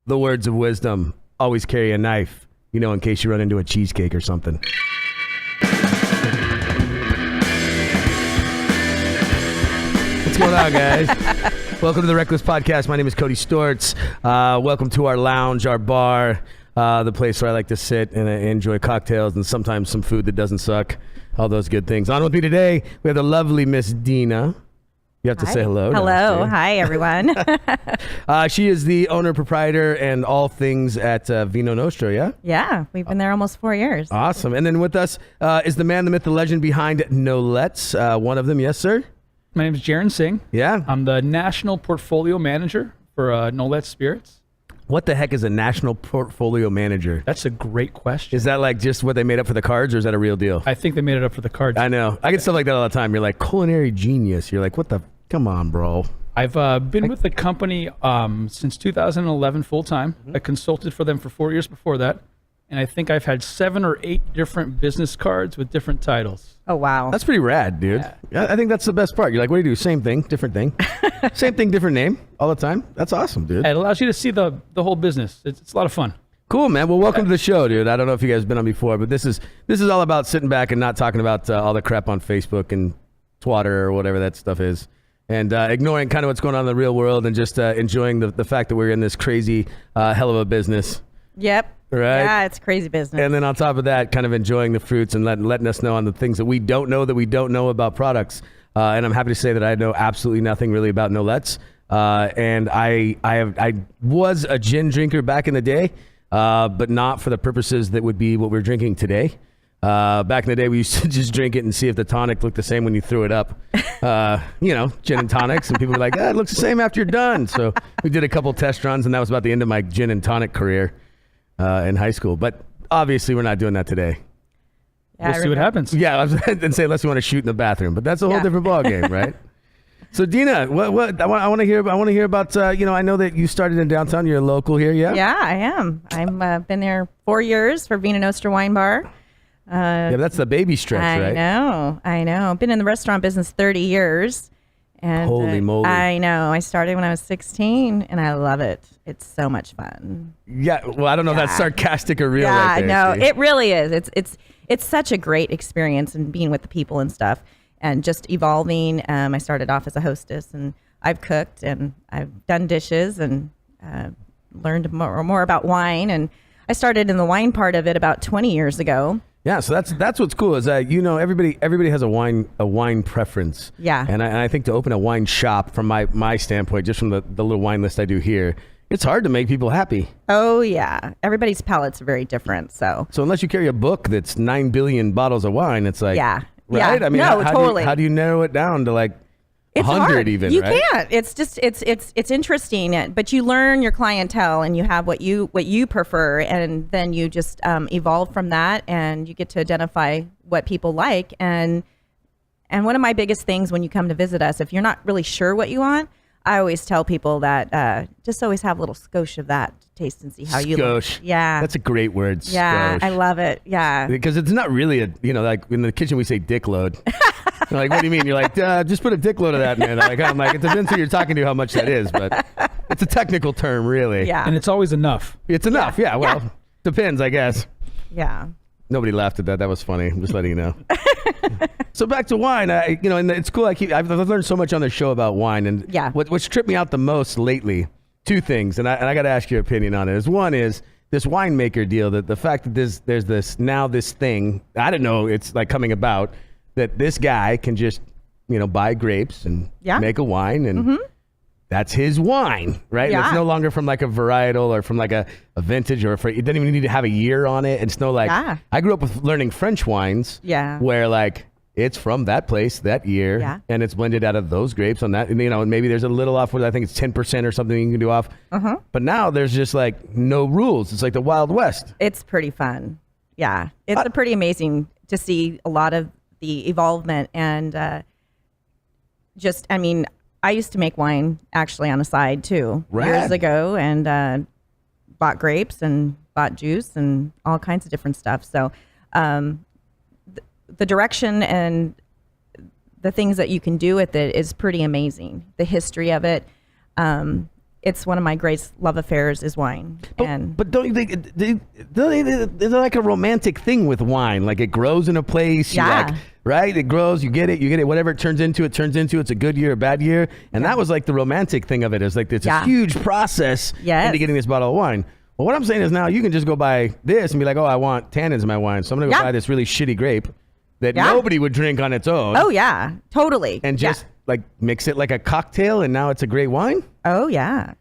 the words of wisdom, always carry a knife, in case you run into a cheesecake or something. What's going on, guys? Welcome to the Wreckless podcast. My name is Cody Storts. Welcome to our lounge, our bar, the place where I like to sit and enjoy cocktails and sometimes some food that doesn't suck. All those good things. On with me today, we have the lovely Miss Dina. You have to say hello. Hello. Hi, everyone. She is the owner, proprietor, and all things at Vino Nostra, yeah? Yeah, we've been there almost 4 years. Awesome. And then with us is the man, the myth, the legend behind Nolets. One of them, yes, sir? My name is Jarren Singh. Yeah. I'm the National Portfolio Manager for Nolet Spirits. What the heck is a National Portfolio Manager? That's a great question. Is that like just what they made up for the cards, or is that a real deal? I think they made it up for the cards. I know. I get stuff like that all the time. You're like, culinary genius. You're like, what the? Come on, bro. I've been with the company since 2011 full-time. I consulted for them for 4 years before that. And I think I've had 7 or 8 different business cards with different titles. Oh, wow. That's pretty rad, dude. Yeah. I think that's the best part. You're like, what do you do? Same thing, different thing. Same thing, different name all the time. That's awesome, dude. It allows you to see the whole business. It's a lot of fun. Cool, man. Well, welcome to the show, dude. I don't know if you guys have been on before, but this is all about sitting back and not talking about all the crap on Facebook and Twitter or whatever that stuff is. And ignoring kind of what's going on in the real world and just enjoying the fact that we're in this crazy hell of a business. Yep. Right? Yeah, it's crazy business. And then on top of that, kind of enjoying the fruits and letting us know on the things that we don't know about products. And I'm happy to say that I know absolutely nothing really about Nolets. And I was a gin drinker back in the day, but not for the purposes that would be what we're drinking today. Back in the day, we used to just drink it and see if the tonic looked the same when you threw it up. Gin and tonics, and people were like, it looks the same after you're done. So we did a couple test runs, and that was about the end of my gin and tonic career in high school. But obviously, we're not doing that today. Yeah, We'll see what happens. Yeah, I was going to say unless you want to shoot in the bathroom, but that's a whole different ballgame, right? So Dina, what I want to hear about. I know that you started in downtown. You're a local here, yeah? Yeah, I am. I've been there 4 years for Vino Nostra Wine Bar. Yeah, that's the baby stretch, right? I know. I've been in the restaurant business 30 years. And holy moly. I know. I started when I was 16, and I love it. It's so much fun. Yeah. Well, I don't know if that's sarcastic or real. Yeah, right there, no, Steve. it really is. It's such a great experience, and being with the people and stuff, and just evolving. I started off as a hostess, and I've cooked, and I've done dishes, and learned more about wine. And I started in the wine part of it about 20 years ago. Yeah, so that's what's cool is that everybody has a wine preference. Yeah, and I think to open a wine shop from my standpoint, just from the little wine list I do here, it's hard to make people happy. Oh yeah, everybody's palates are very different. So unless you carry a book that's 9 billion bottles of wine, it's like right. Yeah. I mean, totally. How do you narrow it down to like 100 hard. even? You right? can't. It's just it's interesting, but you learn your clientele and you have what you prefer, and then you just evolve from that, and you get to identify what people like. And one of my biggest things when you come to visit us, if you're not really sure what you want, I always tell people that just always have a little skosh of that to taste and see how you like. Yeah, that's a great word. Yeah, skosh. I love it. Yeah, because it's not really like in the kitchen we say dick load. You're like, what do you mean? You're like, just put a dick load of that, man. I'm like, it depends who you're talking to, how much that is, but it's a technical term, really. Yeah. And it's always enough. It's enough. Yeah. Well, depends, I guess. Yeah. Nobody laughed at that. That was funny. I'm just letting you know. So back to wine. And it's cool. I've learned so much on the show about wine, and what's tripped me out the most lately, 2 things, and I got to ask your opinion on it. One is this winemaker deal. That the fact that there's this thing. I didn't know it's like coming about. That this guy can just, buy grapes and make a wine, and that's his wine, right? Yeah. And it's no longer from like a varietal or from like a vintage, or it doesn't even need to have a year on it. It's no like, I grew up with learning French wines, where like it's from that place that year, and it's blended out of those grapes on that, and and maybe there's a little off with, I think it's 10% or something you can do off. But now there's just like no rules. It's like the Wild West. It's pretty fun. Yeah, it's pretty amazing to see a lot of the evolvement, and I used to make wine actually on the side too years ago, and bought grapes and bought juice and all kinds of different stuff. So the direction and the things that you can do with it is pretty amazing. The history of it, it's one of my greatest love affairs is wine. But don't you think there's like a romantic thing with wine? Like it grows in a place, you Yeah. like, right? It grows, you get it, whatever it turns into, it's a good year, a bad year. And that was like the romantic thing of it, is like it's a huge process into getting this bottle of wine. Well, what I'm saying is now you can just go buy this and be like, oh, I want tannins in my wine, so I'm gonna go buy this really shitty grape that nobody would drink on its own. Oh yeah, totally. And just like mix it like a cocktail, and now it's a great wine. Oh yeah,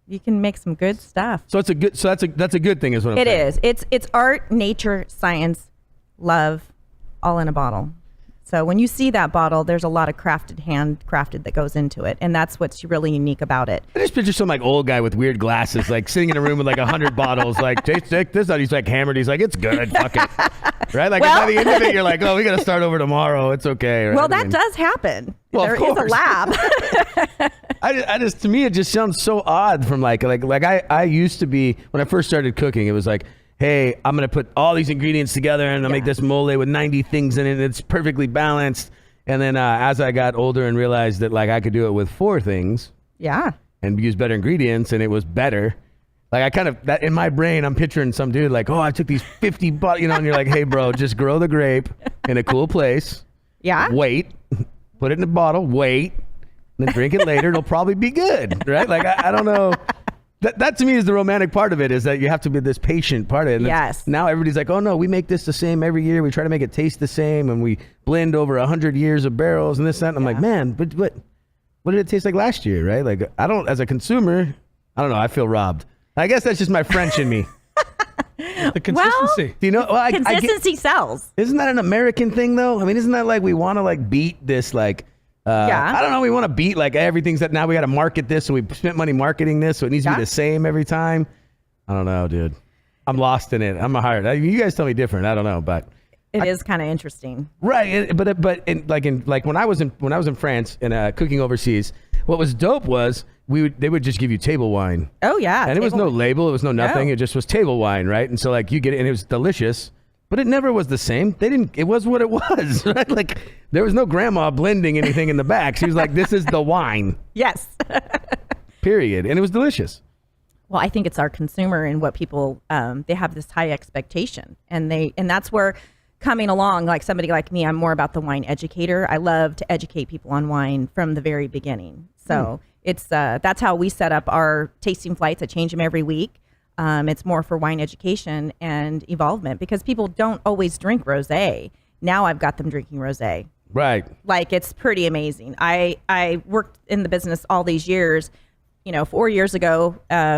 you can make some good stuff. So that's a good thing, is what I'm saying. It is. It's art, nature, science, love, all in a bottle. So when you see that bottle, there's a lot of handcrafted that goes into it, and that's what's really unique about it. I just picture some like old guy with weird glasses, like sitting in a room with like 100 bottles, like take this out. He's like hammered. He's like, it's good, fuck it, right? Like by the end of it, you're like, oh, we got to start over tomorrow. It's okay. Right? Well, that does happen. Well, there of is a course. lab. I just, to me, it just sounds so odd. From like I used to be, when I first started cooking, it was like, hey, I'm going to put all these ingredients together and I'll make this mole with 90 things in it. It's perfectly balanced. And then as I got older and realized that like I could do it with 4 things and use better ingredients, and it was better. Like I kind of, that in my brain, I'm picturing some dude like, oh, I took these 50 bucks, and you're like, hey, bro, just grow the grape in a cool place. Wait, put it in a bottle, wait, and then drink it later. It'll probably be good, right? Like, I don't know. That to me is the romantic part of it, is that you have to be this patient part of it. And now everybody's like, oh no, we make this the same every year. We try to make it taste the same, and we blend over 100 years of barrels and this, that. And I'm like, man, but what did it taste like last year, right? Like, I don't, as a consumer, I don't know. I feel robbed. I guess that's just my French in me. The consistency. Do you know? Well, consistency sells. Isn't that an American thing though? I mean, isn't that like we want to like beat this like? I don't know. We want to beat like everything's that now we got to market this, so we spent money marketing this, so it needs to be the same every time. I don't know, dude. I'm lost in it. I'm a hired. You guys tell me different. I don't know, but it is kind of interesting, right? But when I was in France and cooking overseas, what was dope was they would just give you table wine. Oh yeah, and it was no label. It was no nothing. It just was table wine, right? And so like you get it, and it was delicious. But it never was the same. It was what it was, right? Like there was no grandma blending anything in the back. She was like, this is the wine. Yes. Period. And it was delicious. Well, I think it's our consumer and what people, they have this high expectation, and that's where coming along, like somebody like me, I'm more about the wine educator. I love to educate people on wine from the very beginning. So it's, that's how we set up our tasting flights. I change them every week. It's more for wine education and evolvement, because people don't always drink rosé. Now I've got them drinking rosé. Right. Like, it's pretty amazing. I worked in the business all these years. 4 years ago,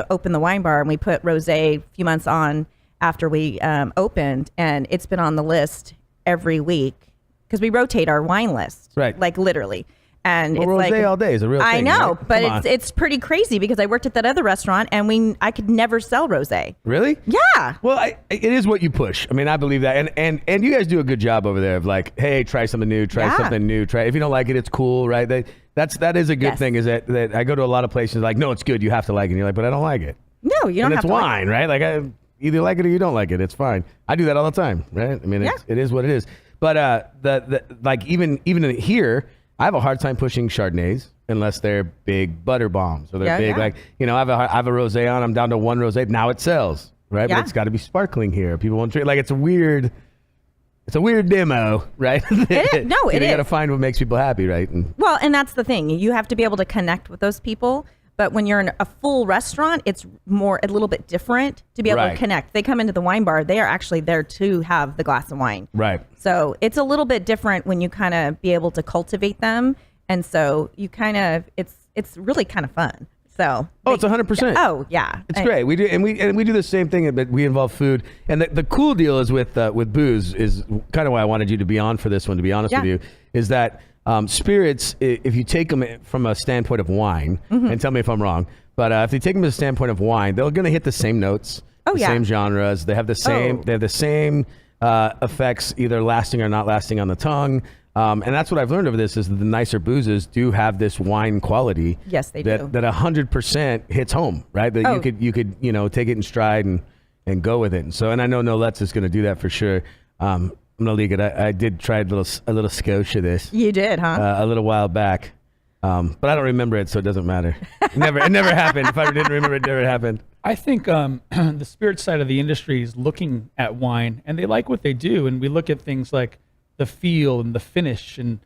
opened the wine bar, and we put rosé a few months on after we opened, and it's been on the list every week because we rotate our wine list. Right. Like literally. And well, it's rosé like, all day is a real thing. I know, right? but it's pretty crazy because I worked at that other restaurant and I could never sell rosé. Really? Yeah. Well, it is what you push. I mean, I believe that, and you guys do a good job over there of like, hey, try something new, something new, if you don't like it, it's cool, right? That is a good thing. Is that I go to a lot of places like, no, it's good, you have to like it. And you're like, but I don't like it. No, you don't. And it's wine, right? Like I either like it or you don't like it. It's fine. I do that all the time, right? I meit is what it is. But like even here, I have a hard time pushing Chardonnays unless they're big butter bombs or they're big like I have a rosé on. I'm down to one rosé now. It sells, right? But it's got to be sparkling here. People won't drink. Like it's a weird demo, right? It is. No, it is. You got to find what makes people happy, right? Well, and that's the thing. You have to be able to connect with those people. But when you're in a full restaurant, it's a little bit different to be able to connect. They come into the wine bar, they are actually there to have the glass of wine. Right. So it's a little bit different when you kind of be able to cultivate them. And so you kind of, it's really kind of fun. So it's 100%. Oh yeah, it's great. We do, and we do the same thing, but we involve food. And the cool deal is with booze is kind of why I wanted you to be on for this one. To be honest with you, is that spirits, if you take them from a standpoint of wine, and tell me if I'm wrong, but if you take them as a standpoint of wine, they're going to hit the same notes, same genres. They have the same. They have the same effects, either lasting or not lasting on the tongue. And that's what I've learned over this is that the nicer boozes do have this wine quality. Yes, they do. That 100% hits home, right? That you could take it in stride and go with it. And so, and I know Nolets is going to do that for sure. I'm gonna leak it. I did try a little skosh of this. You did, huh? A little while back. But I don't remember it, so it doesn't matter. It never happened. If I didn't remember, it never happened. I think the spirit side of the industry is looking at wine, and they like what they do. And we look at things like the feel and the finish and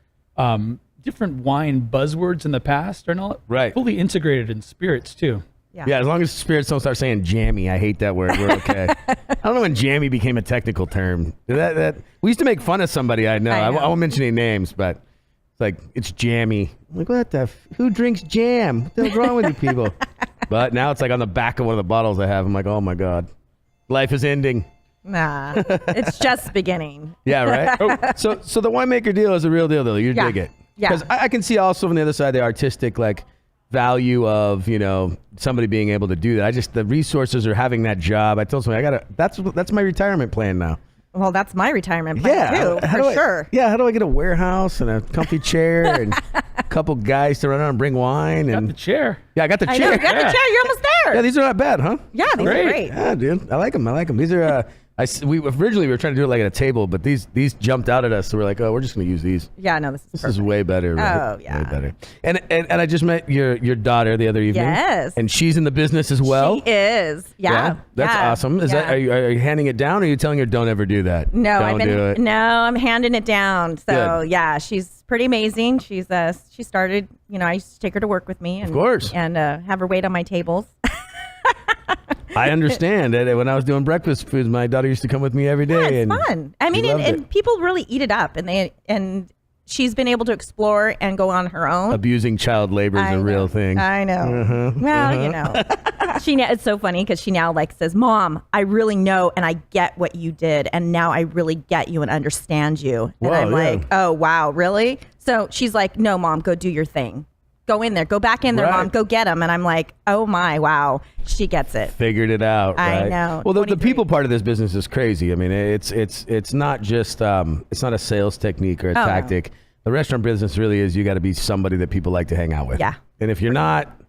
different wine buzzwords in the past are not fully integrated in spirits too. Yeah, as long as spirits don't start saying jammy, I hate that word. We're okay. I don't know when jammy became a technical term. That we used to make fun of somebody I know. I won't mention any names, but it's like, it's jammy. I'm like, what the? Who drinks jam? What the hell's wrong with you people? But now it's like on the back of one of the bottles I have. I'm like, oh my God, life is ending. Nah, it's just beginning. Yeah, right. So the winemaker deal is a real deal, though. You dig it. Yeah. Because I can see also from the other side the artistic value of somebody being able to do that. The resources or having that job. I told somebody that's my retirement plan now. Well, that's my retirement plan too, for sure. Yeah, how do I get a warehouse and a comfy chair and a couple guys to run around and bring wine? Got the chair. Yeah, I got the chair. I know, you got the chair. You're almost there. Yeah, these are not bad, huh? Yeah, these are great. Yeah, dude, I like them. These are. We originally were trying to do it like at a table, but these jumped out at us, so we're like, oh, we're just gonna use these. Yeah, no, this is way better. Right? Oh yeah, way better. And I just met your daughter the other evening. Yes, and she's in the business as well. She is. Yeah, that's awesome. Is that are you handing it down, or are you telling her don't ever do that? No, I'm handing it down. So Good. Yeah, she's pretty amazing. She's she started. I used to take her to work with me, and, of course, and have her wait on my tables. I understand. When I was doing breakfast foods, my daughter used to come with me every day. Yeah, it's fun. I mean, and people really eat it up, and she's been able to explore and go on her own. Abusing child labor is a real thing. I know. Well, it's so funny because she now says, "Mom, I really know and I get what you did, and now I really get you and understand you." And I'm like, "Oh wow, really?" So she's like, "No, Mom, go do your thing. Go in there. Go back in there, Mom. Go get him." And I'm like, oh my, wow. She gets it. Figured it out. Right? I know. Well, the people part of this business is crazy. I mean, it's not just it's not a sales technique or a tactic. No. The restaurant business really is. You got to be somebody that people like to hang out with. Yeah. And if you're not,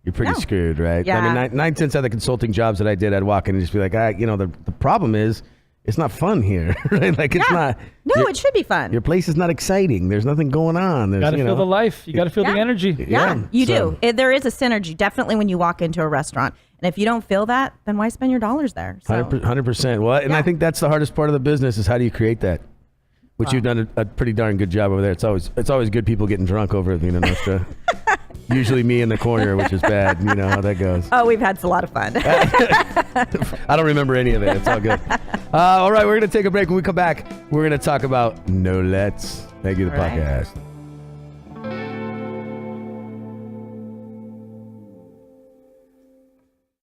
you're pretty screwed, right? Yeah. I mean, 9 cents out of the consulting jobs that I did, I'd walk in and just be like, the problem is, it's not fun here, right? It's not. No, it should be fun. Your place is not exciting. There's nothing going on. You got to feel the life. You got to feel the energy. Yeah, you do. There is a synergy, definitely, when you walk into a restaurant. And if you don't feel that, then why spend your dollars there? So. 100%. Well, and I think that's the hardest part of the business is how do you create that? Which you've done a pretty darn good job over there. It's always good people getting drunk over at Vino Nostra. Usually me in the corner, which is bad. You know how that goes. Oh, we've had a lot of fun. I don't remember any of it. It's all good. All right, we're going to take a break. When we come back, we're going to talk about Nolets. Thank you, the podcast.